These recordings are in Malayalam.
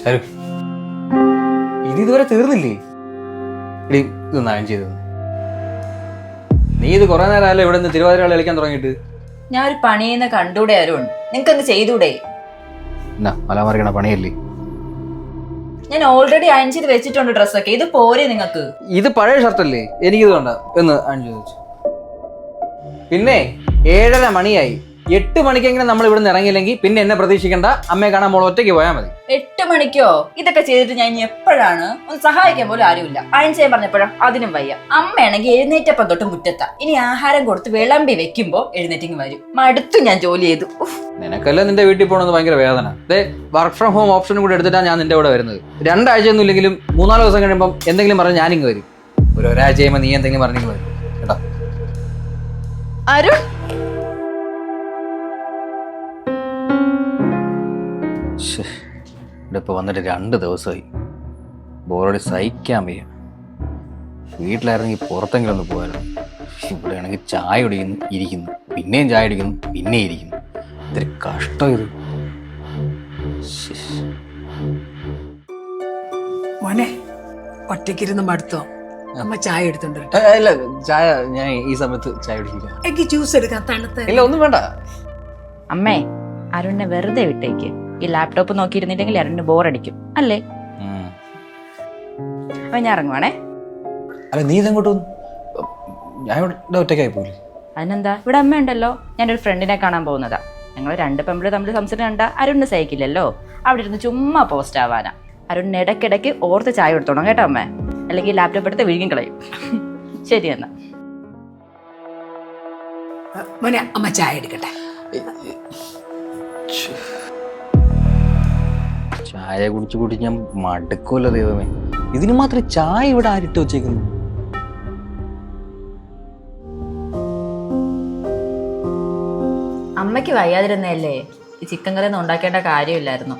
ശരി, ഇതുവരെ തീർന്നില്ലേ? ഇടി ഇതൊന്ന് അയൺ ചെയ്തു. നീ ഇത് കുറെ നേരമല്ലോ ഇവിടെ നിന്ന് തിരുവാതിര കളിക്കാൻ തുടങ്ങിയിട്ട്. ഞാൻ ഒരു പണിയെന്ന് കണ്ടൂടെ അരുൺ, നിങ്ങക്ക് ചെയ്തൂടെ? എന്നാ മലമറിക്കണ പണിയല്ലേ? ഞാൻ ഓൾറെഡി അയൺ ചെയ്ത് വെച്ചിട്ടുണ്ട് ഡ്രസ്സൊക്കെ. ഇത് പോരെ നിങ്ങക്ക്? ഇത് പഴയ ഷർട്ടല്ലേ, എനിക്കിത് വേണ്ട എന്ന് അയൺ ചെയ്ത് വെച്ചു. പിന്നെ 7:30 മണിയായി. 8 മണിക്കെങ്കിലും നമ്മൾ ഇവിടെ നിന്ന് ഇറങ്ങിയില്ലെങ്കിൽ പിന്നെ എന്നെ പ്രതീക്ഷിക്കണ്ട. അമ്മയെ കാണാൻ മോൾ ഒറ്റയ്ക്ക് പോയാൽ മതി. 8 മണിക്കോ? ഇതൊക്കെ ചെയ്തിട്ട് ഞാൻ ഇനി എപ്പോഴാണ്? ഒന്ന് സഹായിക്കാൻ പോലും ആരുമില്ല. അയൺ ചെയ്യാൻ പറഞ്ഞപ്പോഴാ അതിനും വയ്യ. അമ്മയാണെങ്കിൽ എഴുന്നേറ്റപ്പം തൊട്ട് മുറ്റത്താ. ഇനി ആഹാരം കൊടുത്ത് വിളമ്പി വെക്കുമ്പോ എഴുന്നേറ്റിങ് വരും. മടുത്തു ഞാൻ ജോലി ചെയ്തു. നിനക്കല്ലേ നിന്റെ വീട്ടിൽ പോകണമെന്ന് ഭയങ്കര വേദന. അതെ, വർക്ക് ഫ്രം ഹോം ഓപ്ഷനും കൂടെ എടുത്തിട്ടാണ് ഞാൻ നിന്റെ കൂടെ വരുന്നത്. 2 ആഴ്ചയൊന്നും ഇല്ലെങ്കിലും 3-4 ദിവസം കഴിയുമ്പോൾ എന്തെങ്കിലും പറഞ്ഞ് ഞാനിങ്ങ് വരും. ഒരാഴ്ച കഴിയുമ്പോൾ നീ എന്തെങ്കിലും പറഞ്ഞെങ്കിൽ വരും കേട്ടോ. അരുൺ, ഇവിടെ ഇപ്പോൾ വന്നിട്ട് 2 ദിവസമായി. ബോറടി സഹിക്കാൻ വയ്യ. വീട്ടിലായിരുന്നെങ്കിൽ പുറത്തെങ്കിലും ഒന്ന് പോകായിരുന്നു. ഇവിടെ ആണെങ്കിൽ ചായ കുടിക്കുന്നു, ഇരിക്കുന്നു, പിന്നെയും ചായ കുടിക്കുന്നു, പിന്നെ ഇരിക്കുന്നു. ഇതൊരു കഷ്ടം ഇത്. മോനെ, ഒറ്റയ്ക്കിരുന്ന് മടുത്തോ? അമ്മ ചായ എടുത്തോണ്ട് ഇല്ല, ചായ ഞാൻ ഈ സമയത്ത് ചായ കുടിക്കില്ല. എനിക്ക് ജ്യൂസ് എടുക്കാം, തണുത്ത. ഇല്ല, ഒന്നും വേണ്ട. അമ്മേ, അരുണിനെ വെറുതെ വിട്ടേക്ക്. ഈ ലാപ്ടോപ്പ് നോക്കിയിരുന്നില്ലെങ്കിൽ അരുണിന് ബോറടിക്കും അല്ലേ? അപ്പൊ ഞാൻ ഇറങ്ങുവാണേ. അല്ല, നീ ഇതെങ്ങോട്ട് വന്നു? ഞാൻ ഇവിടെ ഒറ്റയ്ക്കായി പോയില്ലേ? അതിനെന്താ, ഇവിടെ അമ്മ ഉണ്ടല്ലോ. ഞാനൊരു ഫ്രണ്ടിനെ കാണാൻ പോകുന്നതാ. ഞങ്ങൾ 2 പെമ്പിള് തമ്മിൽ സംസാരം കണ്ട അരുണിന് സഹിക്കില്ലല്ലോ. അവിടെ ഇരുന്ന് ചുമ്മാ പോസ്റ്റ് ആവാനാ. അരുണിന് ഇടയ്ക്കിടയ്ക്ക് ഓർത്ത് ചായ കൊടുത്തോണം കേട്ടോ അമ്മേ, അല്ലെങ്കിൽ ലാപ്ടോപ്പ് എടുത്ത് വിഴുങ്ങി കളയും. ശരി എന്നാ മോനെ, അമ്മ ചായ എടുക്കട്ടെ. ചായ കുടിച്ച് കുടിച്ച് ഞാൻ മടുക്കുമല്ലോ ദൈവമേ. ഇതിന് മാത്രം ചായ ഇവിടെ ആരിട്ട് വെച്ചേക്കുന്നു? അമ്മയ്ക്ക് വയ്യാതിരുന്നല്ലേ ഈ ചിക്കൻ കറി ഒന്നും ഉണ്ടാക്കേണ്ട കാര്യമില്ലായിരുന്നു.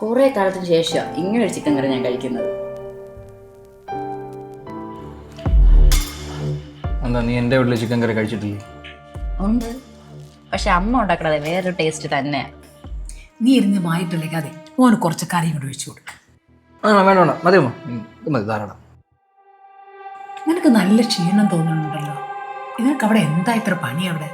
കുറെ കാലത്തിന് ശേഷം ഇങ്ങനെ ഒരു ചിക്കൻ കറി ഞാൻ കഴിക്കുന്നത്. എന്താ, നീ എൻ്റെ വീട്ടിൽ ചിക്കൻ കറി കഴിച്ചിട്ടില്ലേ? ഉണ്ട്, പക്ഷെ അമ്മ ഉണ്ടാക്കണത് വേറൊരു ടേസ്റ്റ് തന്നെയാ. നീ ഇരുന്ന് വായിട്ടില്ലേക്കാതെ മോന് കുറച്ച് കറിയും കൂടെ ഒഴിച്ചു കൊടുക്ക. വേണ്ട വേണ്ട, മതി അമ്മ, മതി ധാരാളം. നിനക്ക് നല്ല ക്ഷീണം തോന്നുന്നുണ്ടല്ലോ. നിനക്ക് അവിടെ എന്താ ഇത്ര പണി അവിടെ?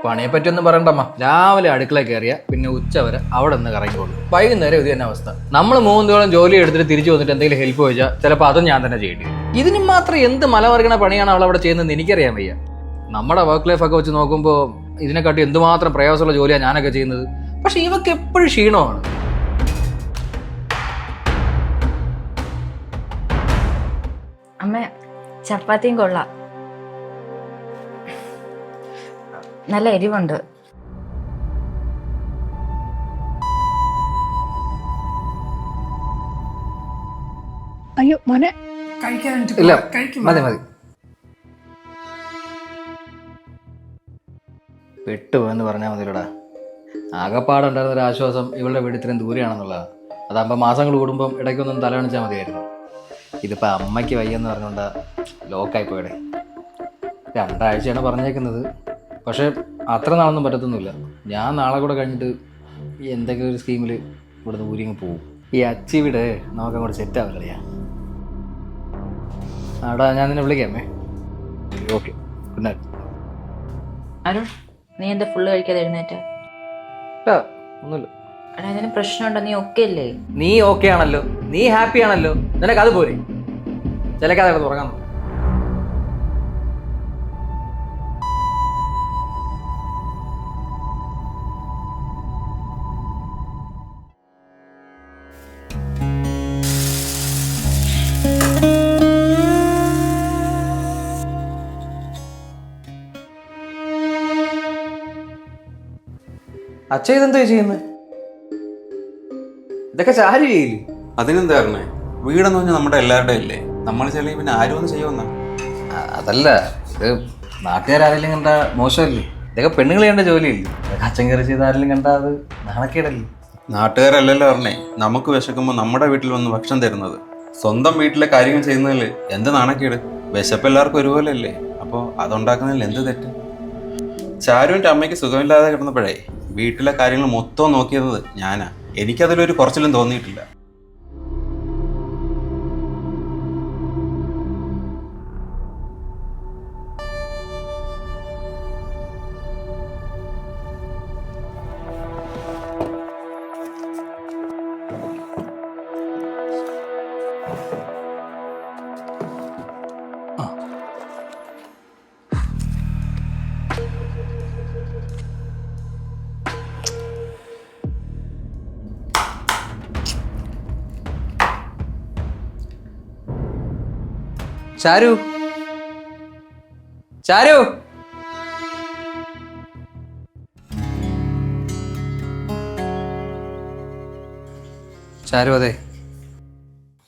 പണിയെ പറ്റി ഒന്നും പറയണ്ടമ്മ. രാവിലെ അടുക്കള കയറിയ പിന്നെ ഉച്ച വരെ അവിടെ നിന്ന് കറങ്ങിക്കോളൂ. വൈകുന്നേരം ഇത് തന്നെ അവസ്ഥ. നമ്മൾ 3 ദിവസം ജോലി എടുത്തിട്ട് തിരിച്ചു വന്നിട്ട് എന്തെങ്കിലും ഹെൽപ്പ് ചോദിച്ചാൽ ചിലപ്പോൾ അതും ഞാൻ തന്നെ ചെയ്യേണ്ടി വരും. ഇതിന് മാത്രം എന്ത് മലമറിക്കണ പണിയാണ് അവൾ അവിടെ ചെയ്യുന്നത് എനിക്കറിയാൻ വയ്യ. നമ്മുടെ വർക്ക് ലൈഫ് ഒക്കെ വെച്ച് നോക്കുമ്പോൾ ഇതിനെക്കാട്ടി എന്തുമാത്രം പ്രയാസമുള്ള ജോലിയാണ് ഞാനൊക്കെ ചെയ്യുന്നത്. പക്ഷെ ഇവക്ക് എപ്പോഴും ക്ഷീണമാണ്. അമ്മ, ചപ്പാത്തിയും കൊള്ളാം, നല്ല എരിവുണ്ട്. അയ്യോ മോനെ, കഴിക്കാൻ ഇല്ല, മതി മതി. പെട്ടുപോയെന്ന് പറഞ്ഞാൽ മതിയല്ലോടാ. ആകെപ്പാടുണ്ടായിരുന്ന ഒരു ആശ്വാസം ഇവളുടെ വീട് ഇത്രയും ദൂരെയാണെന്നുള്ളതാണ്. അതാകുമ്പോൾ മാസങ്ങൾ കൂടുമ്പം ഇടയ്ക്കൊന്നും തലവണിച്ചാൽ മതിയായിരുന്നു. ഇതിപ്പോൾ അമ്മയ്ക്ക് വയ്യെന്ന് പറഞ്ഞുകൊണ്ടാ ലോക്കായി പോയടെ. 2 ആഴ്ചയാണ് പറഞ്ഞേക്കുന്നത്. പക്ഷേ അത്ര നാളൊന്നും പറ്റത്തൊന്നുമില്ല. ഞാൻ നാളെ കൂടെ കഴിഞ്ഞിട്ട് എന്തെങ്കിലും ഒരു സ്കീമിൽ ഇവിടുന്ന് ഊരിങ്ങ് പോവും. ഈ അച്ചീവിടെ നമുക്ക് അങ്ങോട്ട് സെറ്റ് ആവില്ലറിയാ. ആടാ, ഞാൻ നിന്നെ വിളിക്കാമേ. Okay, good night. അരുൺ, നീ എന്താ ഫുള്ള് കഴിക്കാതെ എഴുന്നേറ്റ്? ഒന്നുമില്ല. എടാ, ഇതിന് പ്രശ്നമുണ്ടോ? നീ ഓക്കെ അല്ലേ? നീ ഓക്കെ ആണല്ലോ, നീ ഹാപ്പി ആണല്ലോ, നിനക്ക് അത് പോരെ. ചിലക്കാതെ തുറങ്ങാൻ. അച്ഛ ഇതെന്താ ചെയ്യുന്നത്? ഇതൊക്കെ ചാരി ചെയ്യില്ലേ? അതിനെന്താ പറഞ്ഞേ? വീടെന്ന് പറഞ്ഞാൽ നമ്മുടെ എല്ലാവരുടെയും അല്ലേ. നമ്മൾ ചെറിയ പിന്നെ ആരും ഒന്നും ചെയ്യുമെന്നാ. അതല്ല, ഇത് നാട്ടുകാരെങ്കിലും കണ്ട മോശമല്ലേ? ഇതൊക്കെ പെണ്ണുങ്ങൾ ചെയ്യേണ്ട ജോലിയില്ലേ? ഇതൊക്കെ അച്ഛൻ കയറി ചെയ്ത് ആരെങ്കിലും കണ്ടാൽ അത് നാണക്കേടല്ലേ? നാട്ടുകാരല്ലല്ലോ പറഞ്ഞേ നമുക്ക് വിശക്കുമ്പോൾ നമ്മുടെ വീട്ടിൽ വന്ന് ഭക്ഷണം തരുന്നത്. സ്വന്തം വീട്ടിലെ കാര്യങ്ങൾ ചെയ്യുന്നതിൽ എന്ത് നാണക്കേട്? വിശപ്പ് എല്ലാവർക്കും ഒരുപോലെ അല്ലേ. അപ്പോൾ അതുണ്ടാക്കുന്നതിൽ എന്ത് തെറ്റ്? ചാരുവിൻ്റെ അമ്മയ്ക്ക് സുഖമില്ലാതെ കിടന്നപ്പോഴേ വീട്ടിലെ കാര്യങ്ങൾ മൊത്തം നോക്കിയത് ഞാനാ. എനിക്കതിലൊരു കുറച്ചിലും തോന്നിയിട്ടില്ല. ചാരു ചാരു ചാരു അതെ,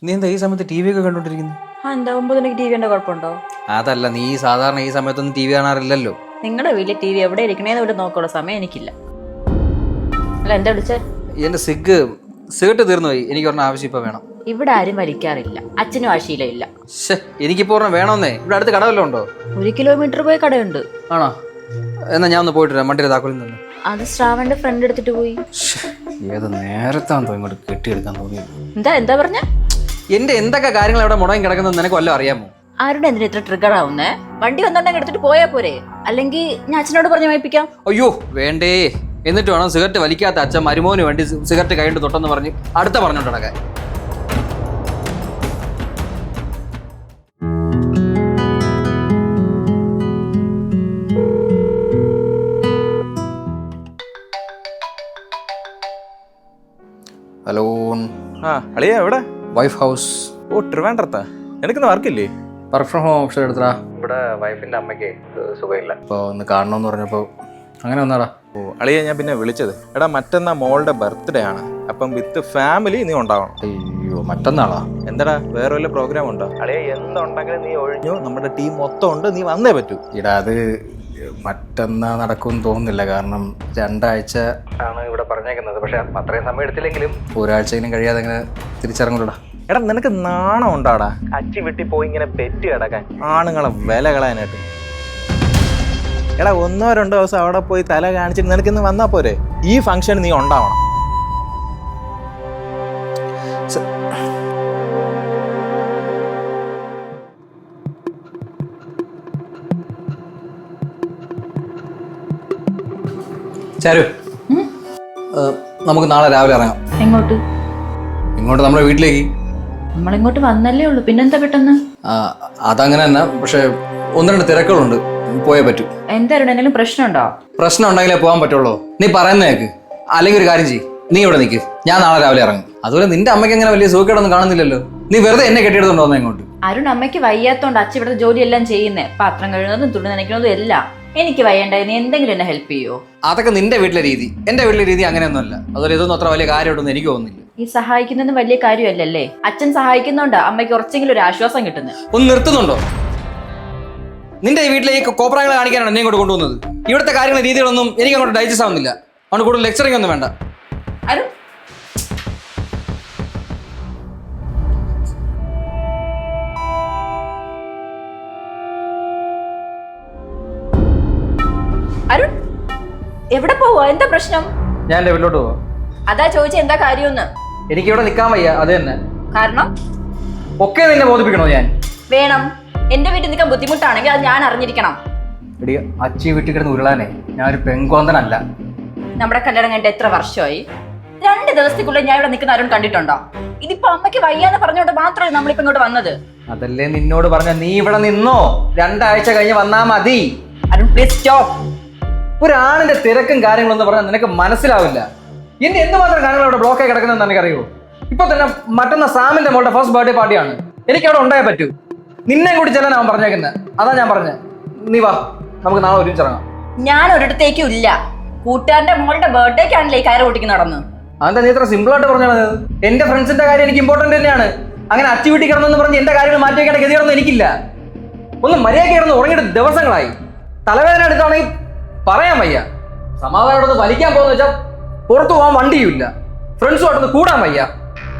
നീ എന്താ ഈ സമയത്ത് ടി വി ഒക്കെ കണ്ടോണ്ടിരിക്കുന്നു? എന്താ 9 മണിക്ക് TV ന്റെ കുഴപ്പമുണ്ടോ? അതല്ല, നീ സാധാരണ ഈ സമയത്തൊന്നും ടി വി കാണാറില്ലല്ലോ. നിങ്ങളുടെ വീട്ടിൽ TV എവിടെ ഇരിക്കണേന്ന് ഇവിടെ നോക്കാനുള്ള സമയം എനിക്കില്ല. അല്ല, എന്താ വിളിച്ചേ? എന്റെ സിഗരറ്റ് തീർന്നു പോയി, എനിക്ക് പറഞ്ഞ ആവശ്യം ഇപ്പൊ വേണം. ഇവിടെ ആരും വലിക്കാറില്ല, അച്ഛനും ആ ശീലമില്ല. എനിക്കിപ്പോ പറഞ്ഞ വേണമെന്നേ. ഇവിടെ അടുത്ത് കടവല്ലോ ഉണ്ടോ? 1 കിലോമീറ്റർ പോയി കടയുണ്ട്. ആണോ? എന്നാ ഞാൻ ഒന്ന് പോയിട്ട് വരാം. വണ്ടിയുടെ താക്കോലിൽ നിന്ന്. അത് ശ്രാവന്റെ ഫ്രണ്ട് എടുത്തിട്ട് പോയി. ഏത് നേരത്താണോ ഇങ്ങോട്ട് കെട്ടിയെടുക്കാൻ തോന്നിയത്? എന്താ പറഞ്ഞ? എന്റെ എന്തൊക്കെ കാര്യങ്ങൾ അവിടെ മുടങ്ങി കിടക്കുന്നത് നിനക്ക് വല്ലതും അറിയാമോ? ആരുടെ എന്തിനാ ഇത്ര ട്രിഗർ ആവുന്നേ? വണ്ടി വന്നോണ്ടെങ്കിൽ എടുത്തിട്ട് പോയാ പോരെ? അല്ലെങ്കിൽ ഞാൻ അച്ഛനോട് പറഞ്ഞു വായിപ്പിക്കാം. അയ്യോ വേണ്ടേ. എന്നിട്ട് വേണം സിഗരറ്റ് വലിക്കാത്ത അച്ഛൻ മരുമോന് വേണ്ടി സിഗരറ്റ് കൈകൊണ്ട് തൊട്ടെന്ന് പറഞ്ഞ് അടുത്ത പറഞ്ഞോണ്ട് നടക്കാൻ. ഹലോ. അളിയാ എവിടെ? Wife house. ഓ, ട്രിവാൻഡ്രത്താ. എനിക്കിന്ന് വർക്കില്ലേ? വർക്ക് ഫ്രം ഹോം ഓപ്ഷൻ എടുത്തടാ. ഇവിടെ വൈഫിന്റെ അമ്മയ്ക്ക് സുഖമില്ല, അപ്പോൾ ഒന്ന് കാണണമെന്ന് പറഞ്ഞപ്പോൾ അങ്ങനെ വന്നാടാ. ഓ അളിയാ, ഞാൻ പിന്നെ വിളിച്ചത്, എടാ മറ്റന്നാ മോളുടെ ബർത്ത്ഡേ ആണ്, അപ്പം വിത്ത് ഫാമിലി നീ ഉണ്ടാവണം. അയ്യോ, മറ്റന്നാളാ? എന്താടാ വേറെ വല്ല പ്രോഗ്രാം ഉണ്ടോ? അളിയ എന്തുണ്ടെങ്കിലും നീ ഒഴിഞ്ഞു, നമ്മുടെ ടീം മൊത്തം ഉണ്ട്, നീ വന്നേ പറ്റൂ. ഇടാ, അത് മറ്റന്നാ നടക്കുമെന്ന് തോന്നുന്നില്ല. കാരണം 2 ആഴ്ച ആണ് ഇവിടെ പറഞ്ഞേക്കുന്നത്. പക്ഷെ അത്രയും സമയം എടുത്തില്ലെങ്കിലും ഒരാഴ്ചയിലും കഴിയാതെ അങ്ങനെ തിരിച്ചിറങ്ങൂടാ. എടാ നിനക്ക് നാണം ഉണ്ടാടാ അച്ചി വിട്ടി പോയി ഇങ്ങനെ പെറ്റ് കിടക്കാൻ, ആണുങ്ങളെ വില കളയാനായിട്ട്. എടാ 1-2 ദിവസം അവിടെ പോയി തല കാണിച്ചിട്ട് നിനക്കിന്ന് വന്നാ പോരെ? ഈ ഫംഗ്ഷൻ നീ ഉണ്ടാവണം. ചാരു, നമുക്ക് നാളെ രാവിലെ ഇറങ്ങാം. എങ്ങോട്ട്? ഇങ്ങോട്ട് നമ്മുടെ വീട്ടിലേക്ക്. നമ്മളിങ്ങോട്ട് വന്നല്ലേ ഉള്ളൂ, പിന്നെന്താ പെട്ടെന്ന്? അതങ്ങനെ തന്നെ, പക്ഷെ 1-2 തിരക്കുകളുണ്ട്, പോയേ പറ്റൂ. എന്തായാലും എന്തെങ്കിലും പ്രശ്നമുണ്ടോ? പ്രശ്നം ഉണ്ടെങ്കിലേ പോകാൻ പറ്റുള്ളൂ. നീ പറയുന്നേക്ക്. അല്ലെങ്കിൽ ഒരു കാര്യം ചെയ്യ്, നീ ഇവിടെ നിൽക്ക്, ഞാൻ നാളെ രാവിലെ ഇറങ്ങും. അതുപോലെ നിന്റെ അമ്മയ്ക്ക് അങ്ങനെ വലിയ സുഖക്കേടൊന്നും കാണുന്നില്ലല്ലോ. നീ വെറുതെ എന്നെ കെട്ടിയെടുത്തോണ്ട് വന്നേ ഇങ്ങോട്ട്. അരുൺ അമ്മയ്ക്ക് വയ്യാത്തോണ്ട് അച്ഛൻ ഇവിടുത്തെ ജോലിയെല്ലാം ചെയ്യുന്നേ, പാത്രം കഴുകുന്നതും തുണി നനയ്ക്കുന്നതും എല്ലാം. എനിക്ക് വയ്യണ്ടായി, നീ എന്തെങ്കിലും എന്നെ ഹെൽപ്പ് ചെയ്യോ? അതൊക്കെ നിന്റെ വീട്ടിലെ രീതി, എന്റെ വീട്ടിലെ രീതി അങ്ങനെയൊന്നുമല്ല. അതുപോലെ ഇതൊന്നും അത്ര വലിയ കാര്യമായിട്ടൊന്നും എനിക്ക് തോന്നുന്നില്ല. ഈ സഹായിക്കുന്നതും വലിയ കാര്യമല്ലല്ലേ? അച്ഛൻ സഹായിക്കുന്നോണ്ടാ അമ്മയ്ക്ക് കുറച്ചെങ്കിലും ഒരു ആശ്വാസം കിട്ടുന്നത്. ഒന്ന് നിർത്തുന്നുണ്ടോ? നിന്റെ ഈ വീട്ടിലേക്ക് കോപ്രായങ്ങൾ കാണിക്കാനാണ് എന്നെ ഇങ്ങോട്ട് കൊണ്ടുവന്നത്. ഇവിടുത്തെ കാര്യങ്ങളും രീതികളൊന്നും എനിക്ക് അങ്ങോട്ട് ഡൈജസ്റ്റ് ആവുന്നില്ല. അതുകൊണ്ട് കൂടുതൽ ലെക്ചറിങ് ഒന്നും വേണ്ട. അരുൺ, അരുൺ എവിടെ പോവാ? എന്താ പ്രശ്നം? ഞാൻ എന്റെ വീട്ടിലോട്ട് പോവാം. അതാ ചോദിച്ച എന്താ കാര്യമെന്ന്. എനിക്ക് ഇവിടെ നിൽക്കാൻ വയ്യ, അത് തന്നെ. കാരണം ഒക്കെ നിന്നെ ബോധിപ്പിക്കണോ ഞാൻ? വേണം. എന്റെ വീട്ടിൽ നിൽക്കാൻ ബുദ്ധിമുട്ടാണെങ്കിൽ അത് ഞാൻ അറിഞ്ഞിരിക്കണം. എടി, അച്ഛൻ വീട്ടിൽ കിടന്ന് ഉരുളാനേ ഞാനൊരു പെങ്കോന്തനല്ല. നമ്മുടെ കല്യാണം കഴിഞ്ഞിട്ട് എത്ര വർഷമായി? 2 ദിവസത്തേക്കുള്ളിൽ ഞാൻ ഇവിടെ നിൽക്കുന്ന അരുൺ കണ്ടിട്ടുണ്ടോ? ഇതിപ്പോ അമ്മയ്ക്ക് വയ്യാന്ന് പറഞ്ഞോണ്ട് മാത്രമേ നമ്മളിപ്പോ ഇങ്ങോട്ട് വന്നത്. അതല്ലേ നിന്നോട് പറഞ്ഞ, നീ ഇവിടെ നിന്നോ, 2 ആഴ്ച കഴിഞ്ഞ് വന്നാ മതി. Arun please stop. ഒരാണിന്റെ തിരക്കും കാര്യങ്ങളൊന്നും പറഞ്ഞാൽ നിനക്ക് മനസ്സിലാവില്ല. എന്റെ എന്തുമാത്രം കാര്യങ്ങൾ അവിടെ ബ്ലോക്കായി കിടക്കുന്നതെന്ന് എനിക്കറിയോ? ഇപ്പൊ തന്നെ മറ്റന്ന സാമിന്റെ മോളുടെ ഫസ്റ്റ് ബർത്ത്ഡേ പാർട്ടിയാണ്. എനിക്ക് അവിടെ ഉണ്ടായേ പറ്റൂ. നിന്നെ കൂടി ചെല്ലാൻ അവൻ പറഞ്ഞേക്കുന്നത്. അതാ ഞാൻ പറഞ്ഞത്. നീ വാ, നമുക്ക് നാളെ ഒരുമിച്ചിറങ്ങാം. ഞാൻ ഒരിടത്തേക്കും ഇല്ല. കൂട്ടുകാരന്റെ മോളുടെ ബർത്ത്ഡേക്കാണല്ലേ ഈ കയറ് പൊട്ടിക്ക് നടന്നു. അതെന്താ നീ ഇത്ര സിമ്പിൾ ആയിട്ട് പറഞ്ഞത്? എന്റെ ഫ്രണ്ട്സിന്റെ കാര്യം എനിക്ക് ഇമ്പോർട്ടന്റ് തന്നെയാണ്. അങ്ങനെ അച്ചി വീട്ടിൽ കിടന്നെന്ന് പറഞ്ഞ് എന്റെ കാര്യങ്ങൾ മാറ്റി വെക്കേണ്ട ഗതികളൊന്നും എനിക്കില്ല. ഒന്ന് മര്യാദ കിടന്ന് ഉറങ്ങിയിട്ട് ദിവസങ്ങളായി. തലവേദന എടുത്താണെങ്കിൽ പറയാൻ വയ്യ. സമാധാനത്തോട് വലിക്കാൻ പോകുന്ന വെച്ചാൽ പുറത്തു പോകാൻ വണ്ടിയുമില്ല. ഫ്രണ്ട്സുമായിട്ടൊന്ന് കൂടാൻ വയ്യ.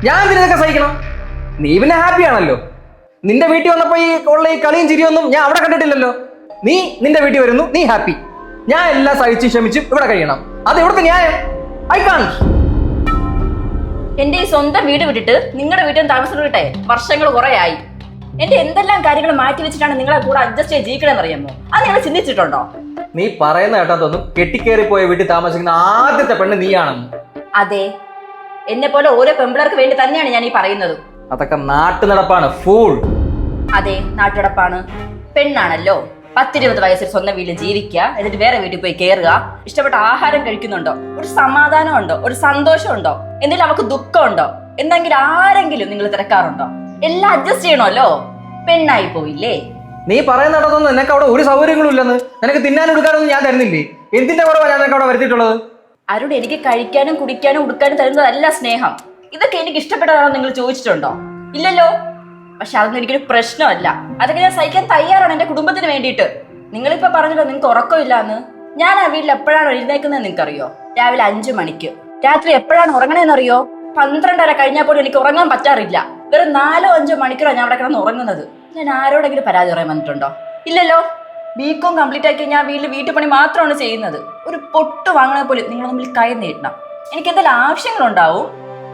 ഞാൻ ഇതിനൊക്കെ സഹിക്കണം. നീ പിന്നെ ഹാപ്പി ആണല്ലോ. നിന്റെ വീട്ടിൽ വന്നപ്പോ ഈ ഉള്ള ഈ കളിയും ചിരിയൊന്നും ഞാൻ അവിടെ കണ്ടിട്ടില്ലല്ലോ. നീ നിന്റെ വീട്ടിൽ വരുന്നു, നീ ഹാപ്പി. ഞാൻ എല്ലാം സഹിച്ച് ക്ഷമിച്ച് ഇവിടെ കഴിയണം. അത് ഇവിടുത്തെ ന്യായം. I can't. എന്റെ ഈ സ്വന്തം വീട് വിട്ടിട്ട് നിങ്ങളുടെ വീട്ടിൽ താമസം വിട്ടെ വർഷങ്ങൾ കുറെ ആയി. എന്റെ എന്തെല്ലാം കാര്യങ്ങൾ മാറ്റി വെച്ചിട്ടാണ് നിങ്ങളെ കൂടെ അഡ്ജസ്റ്റ് ചെയ്ത് ജീവിക്കണമെന്ന് അറിയാമോ? അത് നിങ്ങൾ ചിന്തിച്ചിട്ടുണ്ടോ? നീ പറയുന്ന കേട്ടാത്തൊന്നും കെട്ടിക്കേറി പോയ വീട്ടിൽ താമസിക്കുന്ന ആദ്യത്തെ പെണ്ണ് നീയാണെന്ന്. അതെ, എന്നെ പോലെ ഓരോ പെമ്പിളർക്ക് വേണ്ടി തന്നെയാണ് ഞാൻ ഈ പറയുന്നത്. അതൊക്കെ നാട്ടു നടപ്പാണ്, ഫൂൾ. അതെ, നാട്ടുടപ്പാണ്. പെണ്ണാണല്ലോ, 10-20 വയസ്സിൽ സ്വന്തം വീട്ടിൽ ജീവിക്കുക, എന്നിട്ട് വേറെ വീട്ടിൽ പോയി കയറുക, ഇഷ്ടപ്പെട്ട ആഹാരം കഴിക്കുന്നുണ്ടോ, ഒരു സമാധാനം ഉണ്ടോ, ഒരു സന്തോഷം ഉണ്ടോ, എന്തെങ്കിലും അവർക്ക് ദുഃഖമുണ്ടോ, എന്തെങ്കിലും ആരെങ്കിലും നിങ്ങൾ തിരക്കാറുണ്ടോ? എല്ലാം അഡ്ജസ്റ്റ് ചെയ്യണമല്ലോ. പെണ്ണായി പോയില്ലേ? നീ പറയുന്ന കേട്ടതൊന്നും നിനക്ക് അവിടെ ഒരു സൗകര്യങ്ങളും ഇല്ലെന്ന്. നിനക്ക് തിന്നാനും എടുക്കാനൊന്നും ഞാൻ തരുന്നില്ലേ? എന്തിന്റെ കുറവാണ് ഞാൻ നിനക്ക് അവിടെ വരുത്തിയിട്ടുള്ളത്? അരുൺ, എനിക്ക് കഴിക്കാനും കുടിക്കാനും ഉടുക്കാനും തരുന്നതല്ല സ്നേഹം. ഇതൊക്കെ എനിക്ക് ഇഷ്ടപ്പെട്ടതാണോ നിങ്ങൾ ചോദിച്ചിട്ടുണ്ടോ? ഇല്ലല്ലോ. പക്ഷെ അതൊന്നും എനിക്കൊരു പ്രശ്നമല്ല. അതൊക്കെ ഞാൻ സഹിക്കാൻ തയ്യാറാണ് എന്റെ കുടുംബത്തിന് വേണ്ടിയിട്ട്. നിങ്ങളിപ്പോ പറഞ്ഞല്ലോ നിങ്ങൾക്ക് ഉറക്കമില്ല എന്ന്. ഞാൻ ആ വീട്ടിൽ എപ്പോഴാണ് എഴുന്നേക്കുന്നത് നിങ്ങൾക്കറിയോ? രാവിലെ 5 മണിക്ക്. രാത്രി എപ്പോഴാണ് ഉറങ്ങണേന്നറിയോ? 12:30 കഴിഞ്ഞാൽ പോലും എനിക്ക് ഉറങ്ങാൻ പറ്റാറില്ല. വെറും 4-5 മണിക്കൂറാണ് ഞാൻ അവിടെ കിടന്ന് ഉറങ്ങുന്നത്. ഞാൻ ആരോടെങ്കിലും പരാതി പറയാൻ വന്നിട്ടുണ്ടോ? ഇല്ലല്ലോ. ബികോം കംപ്ലീറ്റ് ആക്കി ഞാൻ വീട്ടുപണി മാത്രമാണ് ചെയ്യുന്നത്. ഒരു പൊട്ട് വാങ്ങണ പോലും നിങ്ങൾ തമ്മിൽ കൈ നീട്ടണം. എനിക്ക് എന്തെങ്കിലും ആവശ്യങ്ങളുണ്ടാവും.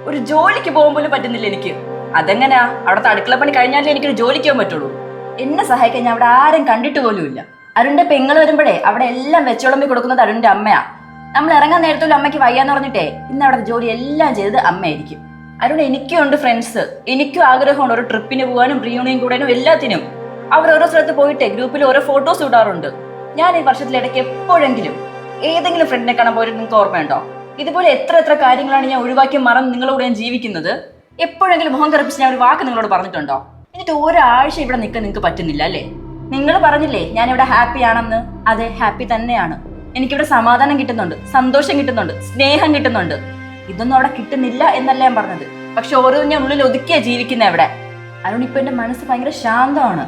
ഒരു ജോലിക്ക് പോകാൻ പോലും പറ്റുന്നില്ല എനിക്ക്. അതെങ്ങനെയാ? അവിടുത്തെ അടുക്കള പണി കഴിഞ്ഞാലേ എനിക്കൊരു ജോലിക്ക് പോകാൻ പറ്റുള്ളൂ. എന്നെ സഹായിക്കാൻ ഞാൻ അവിടെ ആരും കണ്ടിട്ട് പോലും ഇല്ല. അരുണിന്റെ പെങ്ങൾ വരുമ്പോഴേ അവിടെ എല്ലാം വെച്ചോളമ്പി കൊടുക്കുന്നത് അരുണിന്റെ അമ്മയാ. നമ്മൾ ഇറങ്ങാൻ നേരത്തുള്ള അമ്മയ്ക്ക് വയ്യാന്ന് പറഞ്ഞിട്ടേ ഇന്ന് അവിടെ ജോലി എല്ലാം ചെയ്തത് അമ്മയായിരിക്കും. അരുൺ, എനിക്കും ഉണ്ട് ഫ്രണ്ട്സ്. എനിക്കും ആഗ്രഹമുണ്ട് ഒരു ട്രിപ്പിന് പോകാനും റീയൂണിയൻ കൂടാനും എല്ലാത്തിനും. അവർ ഓരോ സ്ഥലത്ത് പോയിട്ടേ ഗ്രൂപ്പിൽ ഓരോ ഫോട്ടോസ് ഇടാറുണ്ട്. ഞാൻ ഈ വർഷത്തിലിടയ്ക്ക് എപ്പോഴെങ്കിലും ഏതെങ്കിലും ഫ്രണ്ടിനെ കാണാൻ പോയിട്ട് നിങ്ങൾക്ക് ഓർമ്മയുണ്ടോ? ഇതുപോലെ എത്ര കാര്യങ്ങളാണ് ഞാൻ ഒഴിവാക്കി മറന്ന് നിങ്ങളോട് ഞാൻ ജീവിക്കുന്നത്. എപ്പോഴെങ്കിലും മുഖം കറുപ്പിച്ച് ഞാൻ ഒരു വാക്ക് നിങ്ങളോട് പറഞ്ഞിട്ടുണ്ടോ? എന്നിട്ട് ഒരാഴ്ച ഇവിടെ നിൽക്കാൻ നിങ്ങൾക്ക് പറ്റുന്നില്ല അല്ലേ? നിങ്ങൾ പറഞ്ഞില്ലേ ഞാൻ ഇവിടെ ഹാപ്പി ആണെന്ന്. അതെ, ഹാപ്പി തന്നെയാണ്. എനിക്കിവിടെ സമാധാനം കിട്ടുന്നുണ്ട്, സന്തോഷം കിട്ടുന്നുണ്ട്, സ്നേഹം കിട്ടുന്നുണ്ട്. ഇതൊന്നും അവിടെ കിട്ടുന്നില്ല എന്നല്ല ഞാൻ പറഞ്ഞത്. പക്ഷെ ഓരോ ഞാൻ ഉള്ളിൽ ഒതുക്കിയാ ജീവിക്കുന്ന അവിടെ. അതുകൊണ്ട് ഇപ്പൊ എന്റെ മനസ്സ് ഭയങ്കര ശാന്തമാണ്.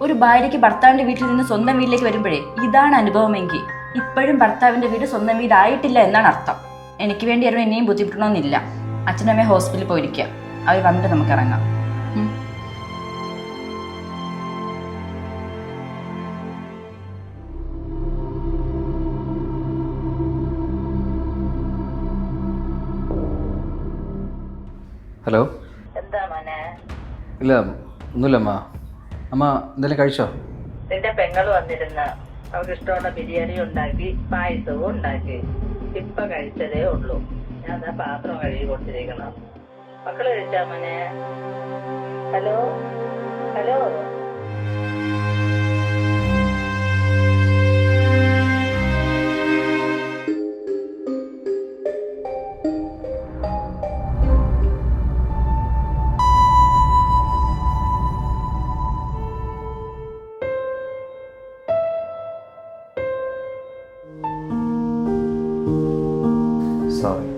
ഒരു ഭാര്യയ്ക്ക് ഭർത്താവിന്റെ വീട്ടിൽ നിന്ന് സ്വന്തം വീട്ടിലേക്ക് വരുമ്പോഴേ ഇതാണ് അനുഭവമെങ്കിൽ ഇപ്പോഴും ഭർത്താവിന്റെ വീട് സ്വന്തം വീടായിട്ടില്ല എന്നാണ് അർത്ഥം. എനിക്ക് വേണ്ടി ആരും എന്നെയും ബുദ്ധിമുട്ടണമെന്നില്ല. അച്ഛനമ്മയെ ഹോസ്പിറ്റലിൽ പോയിരിക്കുക. അവർ വന്നിട്ട് നമുക്ക് ഇറങ്ങാം. ഹലോ. എന്താ മോനെ? ഇല്ല, ഒന്നുമില്ല അമ്മ. അമ്മ എന്തെങ്കിലും കഴിച്ചോ? നിന്റെ പെങ്ങൾ വന്നിരുന്ന അവർക്ക് ഇഷ്ടമുള്ള ബിരിയാണി ഉണ്ടാക്കി, പായസവും ഉണ്ടാക്കി. ഇപ്പൊ കഴിച്ചതേ ഉള്ളൂ. ഞാൻ പാത്രം കഴുകി കൊടുത്തിരിക്കണം. മക്കള് കഴിച്ചാ മോനെ? Hello hello. സോറി.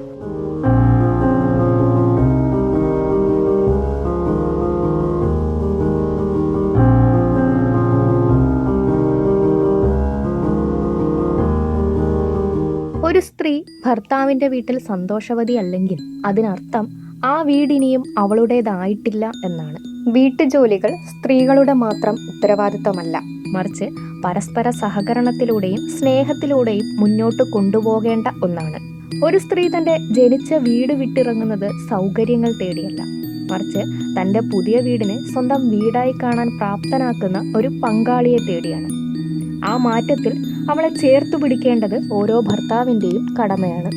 ഒരു സ്ത്രീ ഭർത്താവിന്റെ വീട്ടിൽ സന്തോഷവതി അല്ലെങ്കിൽ അതിനർത്ഥം ആ വീടിനിയും അവളുടേതായിട്ടില്ല എന്നാണ്. വീട്ടുജോലികൾ സ്ത്രീകളുടെ മാത്രം ഉത്തരവാദിത്തമല്ല, മറിച്ച് പരസ്പര സഹകരണത്തിലൂടെയും സ്നേഹത്തിലൂടെയും മുന്നോട്ട് കൊണ്ടുപോകേണ്ട ഒന്നാണ്. ഒരു സ്ത്രീ തന്റെ ജനിച്ച വീട് വിട്ടിറങ്ങുന്നത് സൗകര്യങ്ങൾ തേടിയല്ല, മറിച്ച് തന്റെ പുതിയ വീടിനെ സ്വന്തം വീടായി കാണാൻ പ്രാപ്തനാക്കുന്ന ഒരു പങ്കാളിയെ തേടിയാണ്. ആ മാറ്റത്തിൽ അവളെ ചേർത്തു പിടിക്കേണ്ടത് ഓരോ ഭർത്താവിൻ്റെയും കടമയാണ്.